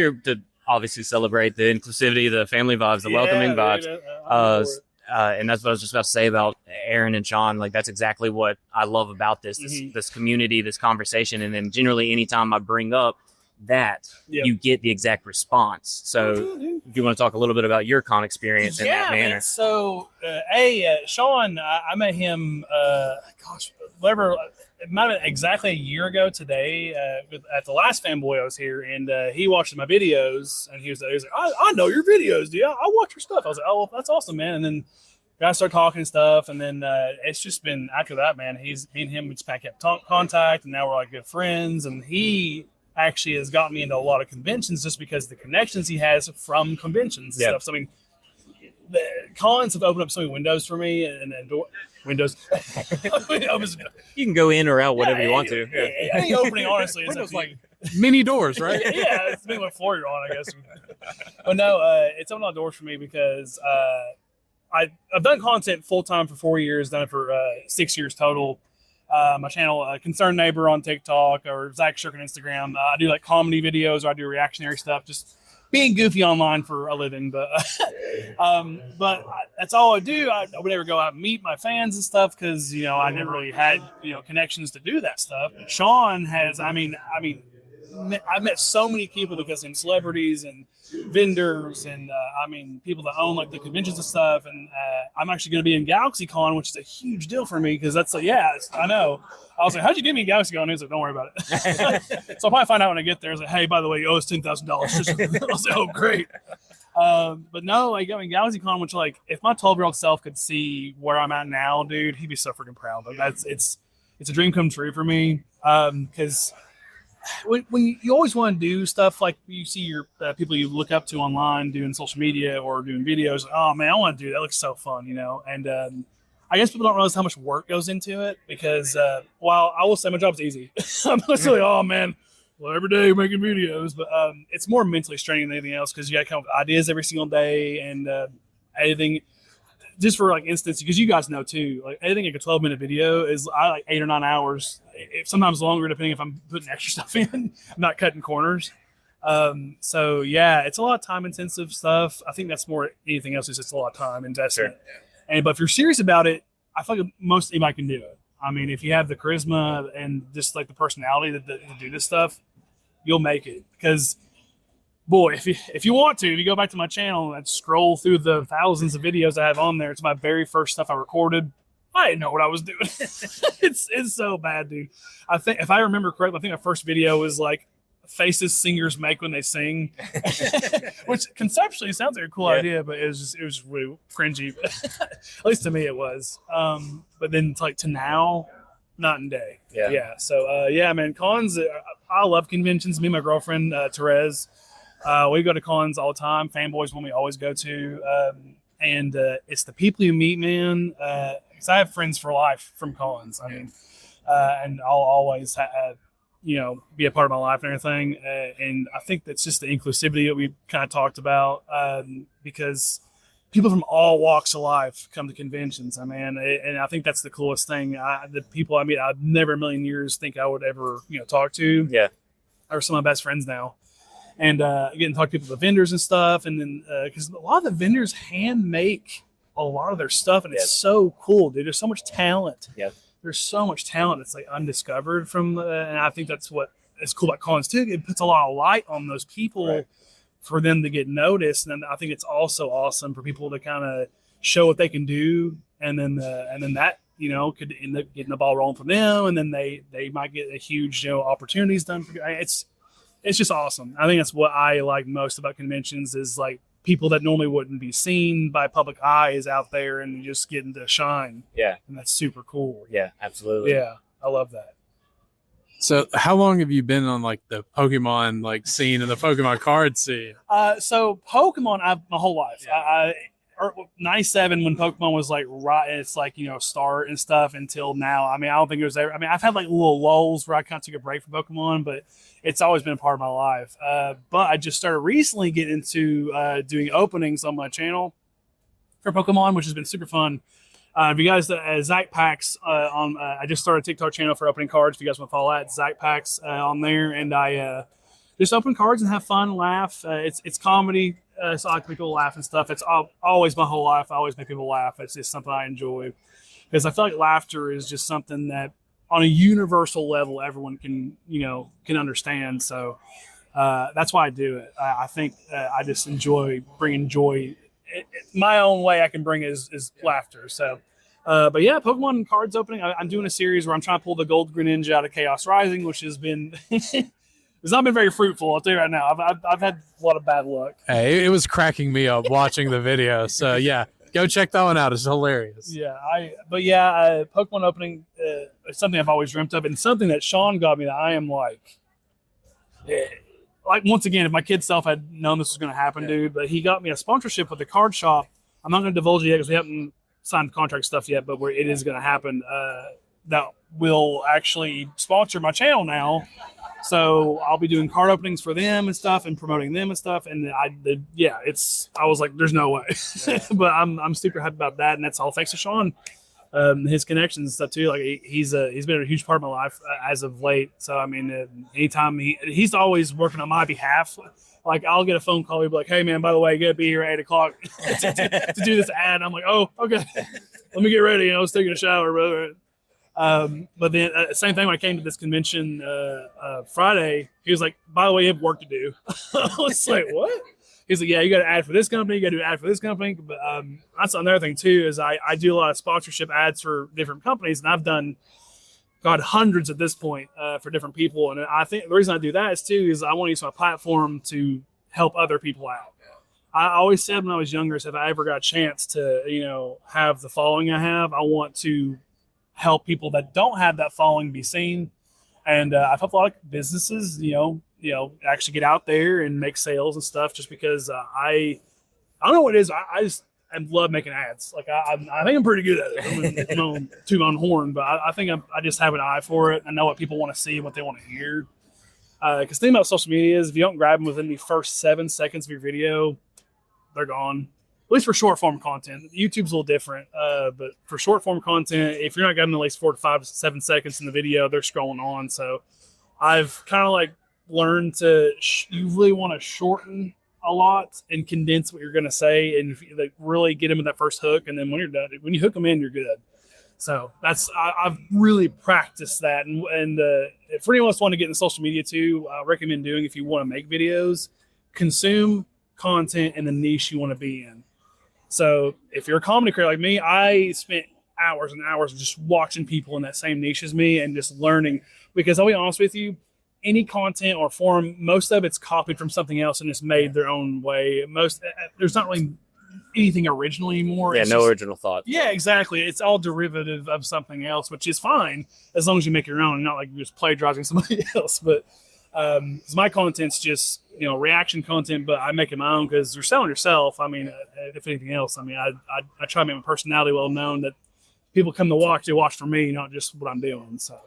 here to obviously celebrate the inclusivity, the family vibes, the welcoming vibes. Dude, And that's what I was just about to say about Aaron and Sean. Like, that's exactly what I love about this community, this conversation. And then generally anytime I bring up that, you get the exact response. So if you want to talk a little bit about your con experience in that manner. Man. So, Sean, I met him, whatever, it might have been exactly a year ago today at the last Fanboy I was here, and he watched my videos, and he was like, I know your videos, dude. I watch your stuff. I was like, oh, well, that's awesome, man. And then guys started talking and stuff, and then it's just been, after that, man, me and him, we just kept contact, and now we're like good friends, and he actually has gotten me into a lot of conventions just because the connections he has from conventions and stuff. So, I mean, the cons have opened up so many windows for me and windows. You can go in or out, whatever you want to. Any opening, honestly, is like mini doors, right? Yeah, it's maybe what floor you're on, I guess. But no, it's opened a lot of doors for me because I've done content full time for 4 years, done it for 6 years total. My channel, Concerned Neighbor on TikTok, or Zach Shirk on Instagram. I do like comedy videos, or I do reactionary stuff, just being goofy online for a living. But that's all I do. I would never go out and meet my fans and stuff because, I never really had, connections to do that stuff. Sean has, I mean, I've met so many people because of celebrities and vendors and people that own like the conventions and stuff. And I'm actually going to be in GalaxyCon, which is a huge deal for me because that's I know. I was like, how'd you get me in GalaxyCon? He was like, don't worry about it. So I'll probably find out when I get there. I was like, hey, by the way, you owe us $10,000. I was like, oh, great. But no, like, GalaxyCon, which like, if my 12-year-old self could see where I'm at now, dude, he'd be so freaking proud. Like, it's a dream come true for me. Because when you always want to do stuff like you see your people you look up to online doing social media or doing videos, oh man, I want to do that. It looks so fun, and I guess people don't realize how much work goes into it because while I will say my job's easy, I'm not like, oh man, well, every day making videos, but it's more mentally straining than anything else because you got to come up with ideas every single day and editing. Just for like instance, because you guys know too, like editing like a 12-minute video is like 8 or 9 hours, sometimes longer depending if I'm putting extra stuff in. I'm not cutting corners. So yeah, it's a lot of time intensive stuff. I think that's more anything else is just a lot of time investment. Sure. But if you're serious about it, I feel like most anybody can do it. I mean, if you have the charisma and just like the personality to do this stuff, you'll make it. Because boy, if you want to, if you go back to my channel and scroll through the thousands of videos I have on there, it's my very first stuff I recorded. I didn't know what I was doing. It's so bad, dude. I think if I remember correctly, I think my first video was like faces singers make when they sing, which conceptually sounds like a cool idea, but it was really cringy. At least to me it was. But then it's like to now, night and day. Yeah. So man, cons. I love conventions. Me and my girlfriend Therese. We go to cons all the time. Fanboys one we always go to. And it's the people you meet, man. Because I have friends for life from cons. I mean, and I'll always, be a part of my life and everything. And I think that's just the inclusivity that we kind of talked about. Because people from all walks of life come to conventions. I mean, and I think that's the coolest thing. The people I meet, I'd never in a million years think I would ever, talk to. Yeah. Are some of my best friends now. And getting to talk to people, the vendors and stuff. And then, because a lot of the vendors hand make a lot of their stuff. And it's so cool, dude. There's so much talent. Yeah. There's so much talent that's like undiscovered from, and I think that's what is cool about cons too. It puts a lot of light on those people for them to get noticed. And I think it's also awesome for people to kind of show what they can do. And then that, could end up getting the ball rolling from them. And then they might get a huge, opportunities done. It's just awesome. I think that's what I like most about conventions is like people that normally wouldn't be seen by public eyes out there and just getting to shine. Yeah. And that's super cool. Yeah, absolutely. Yeah. I love that. So how long have you been on like the Pokemon scene and the Pokemon card scene? So Pokemon, my whole life. Yeah. 97 when Pokemon was like right, it's like start and stuff until now. I mean, I don't think it was ever. I mean, I've had like little lulls where I kind of took a break from Pokemon, but it's always been a part of my life. But I just started recently getting into doing openings on my channel for Pokemon, which has been super fun. If you guys, Zach Packs I just started a TikTok channel for opening cards. If you guys want to follow that, Zach Packs on there, and I just open cards and have fun, laugh. It's comedy, so I like people laugh and stuff. It's always my whole life. I always make people laugh. It's just something I enjoy because I feel like laughter is just something that on a universal level everyone can understand. So that's why I do it. I think I just enjoy bringing joy. My own way I can bring is laughter. So. But yeah, Pokemon cards opening. I'm doing a series where I'm trying to pull the Gold Greninja out of Chaos Rising, which has been it's not been very fruitful. I'll tell you right now. I've had a lot of bad luck. Hey, it was cracking me up watching the video. So yeah, go check that one out. It's hilarious. Yeah, Pokemon opening is something I've always dreamt of, and something that Sean got me that I am like once again, if my kid self had known this was going to happen, dude. But he got me a sponsorship with the card shop. I'm not going to divulge it yet because we haven't signed contract stuff yet, but it is going to happen. That will actually sponsor my channel now, so I'll be doing card openings for them and stuff, and promoting them and stuff. And I was like, there's no way, but I'm super happy about that, and that's all thanks to Sean, his connections and stuff too. Like he's been a huge part of my life as of late. So I mean, anytime he's always working on my behalf. Like, I'll get a phone call. He'll be like, hey, man, by the way, you got to be here at 8 o'clock to do this ad. I'm like, oh, okay. Let me get ready. I was taking a shower, brother. But then same thing when I came to this convention Friday. He was like, by the way, you have work to do. I was like, what? He's like, yeah, you got to ad for this company. You got to do an ad for this company. But that's another thing, too, is I do a lot of sponsorship ads for different companies. And I've done hundreds at this point for different people. And I think the reason I do that is I want to use my platform to help other people out. I always said when I was younger, if I ever got a chance to, have the following I have, I want to help people that don't have that following be seen. And I've helped a lot of businesses, actually get out there and make sales and stuff just because I don't know what it is. I love making ads. Like I think I'm pretty good at it. I'm on toot my own horn, but I think I just have an eye for it. I know what people want to see, what they want to hear. Because the thing about social media is if you don't grab them within the first 7 seconds of your video, they're gone. At least for short form content. YouTube's a little different, but for short form content, if you're not getting at least 4 to 5 to 7 seconds in the video, they're scrolling on. So I've kind of learned to you really want to shorten a lot and condense what you're going to say and really get them in that first hook. And then when you're done, when you hook them in, you're good. So I've really practiced that. And for anyone else wanting to get into social media too, I recommend doing, if you want to make videos, consume content in the niche you want to be in. So if you're a comedy creator like me, I spent hours and hours just watching people in that same niche as me and just learning, because I'll be honest with you, any content or form, most of it's copied from something else and it's made their own way. There's not really anything original anymore. Yeah, it's no original thought. Yeah, exactly. It's all derivative of something else, which is fine as long as you make your own, not like you're just plagiarizing somebody else. But my content's just reaction content, but I make it my own because you're selling yourself. I mean, if anything else, I mean, I try to make my personality well known that people come to watch, they watch for me, not just what I'm doing. So.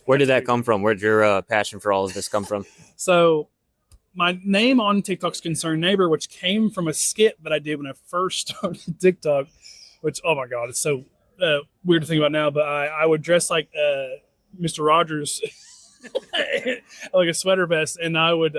Where did that come from? Where'd your passion for all of this come from? So my name on TikTok's Concerned Neighbor, which came from a skit that I did when I first started TikTok, which, oh my God, it's so weird to think about now, but I would dress like Mr. Rogers, like a sweater vest, and I would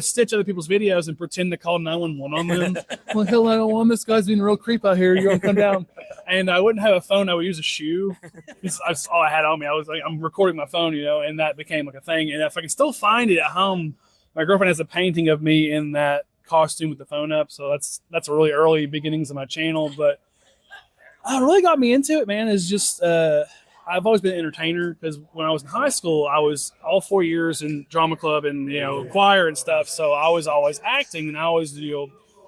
stitch other people's videos and pretend to call 911 on them. I'm like, hello, 911, this guy's being a real creep out here. You're going to come down. And I wouldn't have a phone. I would use a shoe. That's all I had on me. I was like, I'm recording my phone, and that became like a thing. And if I can still find it at home, my girlfriend has a painting of me in that costume with the phone up. So that's really early beginnings of my channel. But what really got me into it, man, is just I've always been an entertainer, because when I was in high school, I was all 4 years in drama club and choir and stuff. So I was always acting, and I always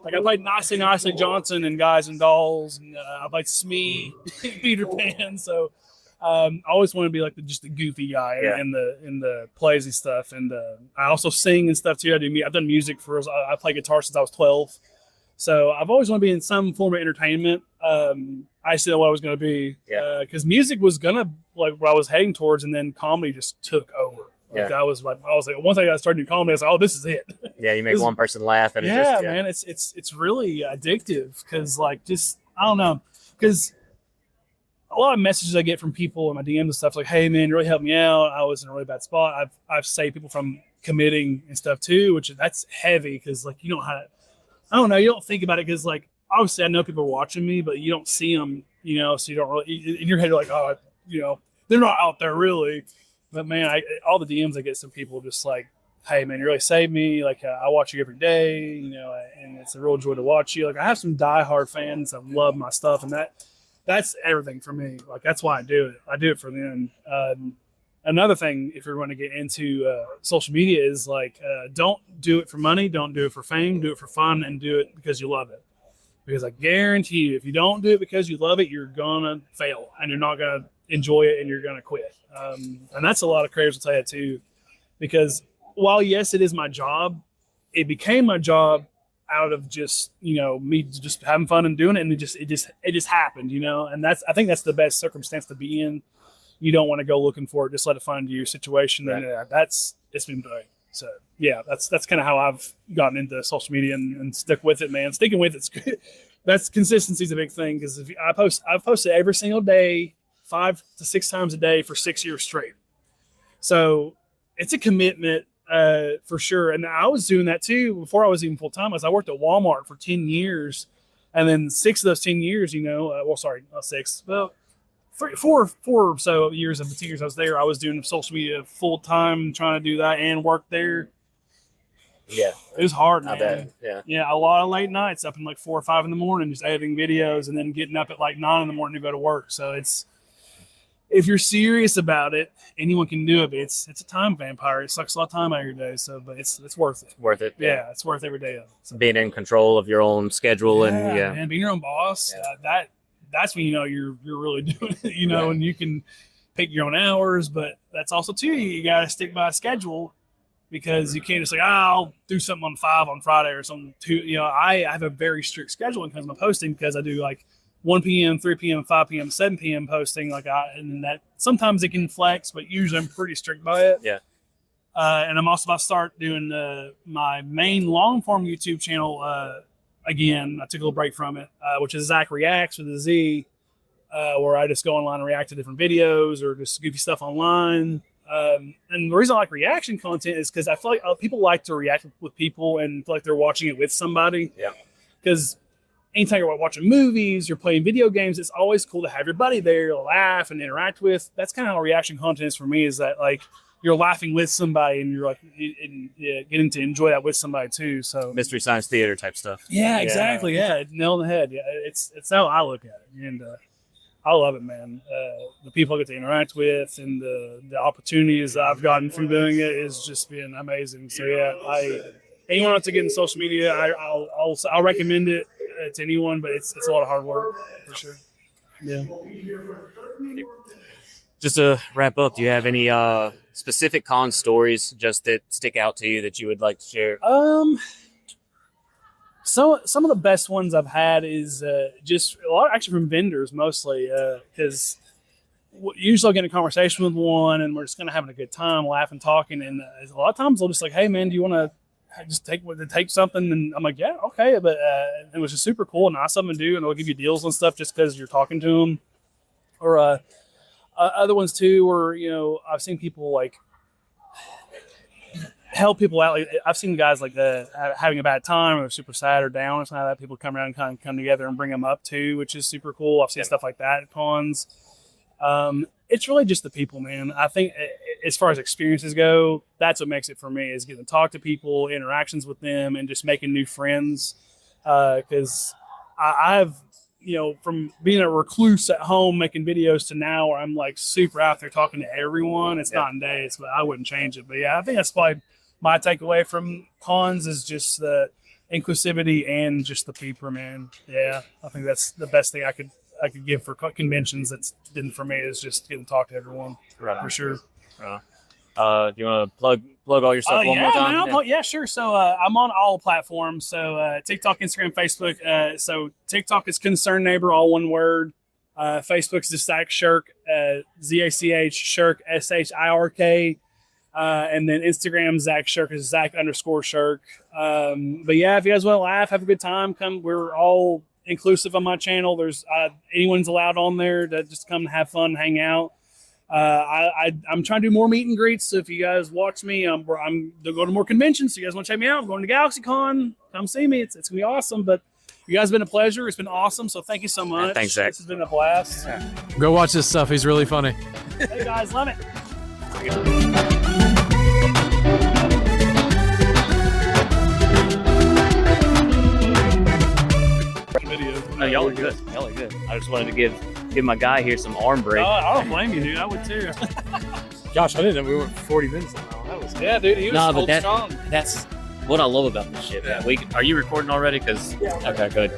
I played Nicely Johnson and Guys and Dolls, and I played Smee, Peter Pan. So I always wanted to be like just the goofy guy in the plays and stuff. And I also sing and stuff too. I've done music I play guitar since I was 12. So I've always wanted to be in some form of entertainment. I just didn't know what I was going to be, because music was gonna what I was heading towards, and then comedy just took over. I was like, once I got started doing comedy, I was like, oh, this is it. Yeah, you make one person laugh, and man, it's really addictive, because I don't know, because a lot of messages I get from people in my DMs and stuff like, hey man, you really helped me out. I was in a really bad spot. I've saved people from committing and stuff too, which that's heavy because like you don't have, I don't know, you don't think about it because like obviously I know people are watching me, but you don't see them, so you don't really in your head you're like, oh, they're not out there really. But man, all the DMs I get some people just like, hey man, you really saved me. Like I watch you every day, and it's a real joy to watch you. Like I have some diehard fans that love my stuff, and that's everything for me. Like that's why I do it. I do it for them. Another thing, if you're going to get into social media, is like don't do it for money, don't do it for fame, do it for fun, and do it because you love it. Because I guarantee you, if you don't do it because you love it, you're gonna fail, and you're not gonna enjoy it, and you're gonna quit. And that's a lot of creators will tell you that too. Because while yes, it is my job, it became my job out of just me just having fun and doing it, and it just happened, and I think that's the best circumstance to be in. You don't want to go looking for it, just let it find you situation. Right. And it's been great. So yeah, that's kind of how I've gotten into social media and stick with it, man. Sticking with it's good. That's consistency is a big thing because I've posted every single day 5 to 6 times a day for 6 years straight. So it's a commitment. For sure. And I was doing that too before I was even full-time. I worked at Walmart for 10 years. And then 6 of those 10 years, not 6, well, 4 or so years of the 10 years I was there, I was doing social media full-time, trying to do that and work there. Yeah. It was hard, man. I bet. Yeah. Yeah, a lot of late nights up in like 4 or 5 in the morning, just editing videos and then getting up at like 9 in the morning to go to work. So if you're serious about it, anyone can do it. But it's a time vampire. It sucks a lot of time out of your day. So, but it's worth it. Worth it. Yeah, it's worth every day of it. So. Being in control of your own schedule and being your own boss. Yeah. That's when you're really doing it. Right. And you can pick your own hours. But that's also too, you got to stick by a schedule because you can't just like I'll do something on 5 on Friday or something. I have a very strict schedule when it comes to posting because I do like 1 p.m., 3 p.m., 5 p.m., 7 p.m. posting and that sometimes it can flex, but usually I'm pretty strict by it. Yeah. And I'm also about to start doing my main long form YouTube channel again. I took a little break from it, which is Zach Reacts with a Z, where I just go online and react to different videos or just goofy stuff online. And the reason I like reaction content is because I feel like people like to react with people and feel like they're watching it with somebody. Yeah. Because anytime you're watching movies, you're playing video games, it's always cool to have your buddy there to laugh and interact with. That's kind of how reaction content is for me, is that like you're laughing with somebody and you're like getting to enjoy that with somebody too. So Mystery Science Theater type stuff. Yeah, exactly. Yeah, nail on the head. Yeah, it's how I look at it, and I love it, man. The people I get to interact with and the opportunities that I've gotten from doing it is just been amazing. So yeah, anyone wants to get in social media, I'll recommend it to anyone, but it's a lot of hard work for sure. Yeah. Just to wrap up, do you have any specific con stories just that stick out to you that you would like to share? So some of the best ones I've had is just a lot actually from vendors mostly, because usually I'll get in a conversation with one and we're just kind of having a good time, laughing, talking, and a lot of times they'll just like, hey man, do you want to just take something? And I'm like, yeah, okay. But it was just super cool and nice of them to do, and they'll give you deals and stuff just because you're talking to them. Or other ones too, where I've seen people like help people out. Like I've seen guys like having a bad time or super sad or down or something like that. People come around and kind of come together and bring them up too, which is super cool. I've seen stuff like that at cons. It's really just the people, man. I think as far as experiences go, that's what makes it for me, is getting to talk to people, interactions with them, and just making new friends. Because I've, from being a recluse at home making videos to now where I'm like super out there talking to everyone. It's not in days, but I wouldn't change it. But yeah, I think that's probably my takeaway from cons, is just the inclusivity and just the people, man. Yeah, I think that's the best thing I could give for conventions. That's been for me, is just getting to talk to everyone. Right. For sure. Do you want to plug all your stuff one more time? Man, yeah, sure. So I'm on all platforms. So TikTok, Instagram, Facebook. So TikTok is Concerned Neighbor, all one word. Facebook's just Zach Shirk, ZACH Shirk, SHIRK. And then Instagram, Zach Shirk, is Zach _Shirk. But yeah, if you guys want to laugh, have a good time, come. We're all inclusive on my channel. There's anyone's allowed on there to just come have fun, hang out. I'm trying to do more meet and greets. So if you guys watch me, I'm going to go to more conventions. So you guys want to check me out? I'm going to GalaxyCon. Come see me. It's gonna be awesome. But you guys have been a pleasure. It's been awesome. So thank you so much. Yeah, thanks, Zach. This has been a blast. Go watch this stuff. He's really funny. Hey guys, love it. No, y'all are good. Y'all are good. I just wanted to give my guy here some arm break. I don't blame you, dude. I would too. Gosh, I didn't know we went 40 minutes now. That was Yeah, dude. He was but strong. that's what I love about this shit, man. Are you recording already? Because okay, good.